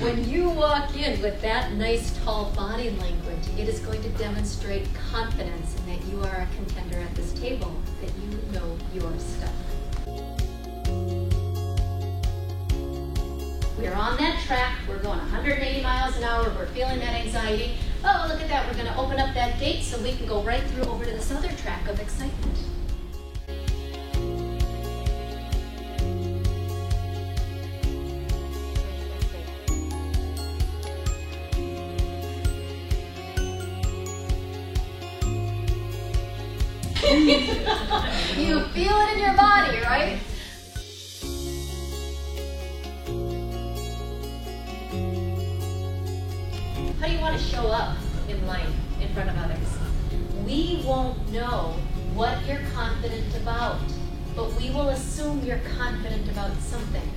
When you walk in with that nice tall body language, it is going to demonstrate confidence in that you are a contender at this table, that you know your stuff. We're on that track, we're going 180 miles an hour, we're feeling that anxiety. Oh, look at that, we're going to open up that gate so we can go right through over to this other track of excitement. You feel it in your body, right? How do you want to show up in life in front of others? We won't know what you're confident about, but we will assume you're confident about something.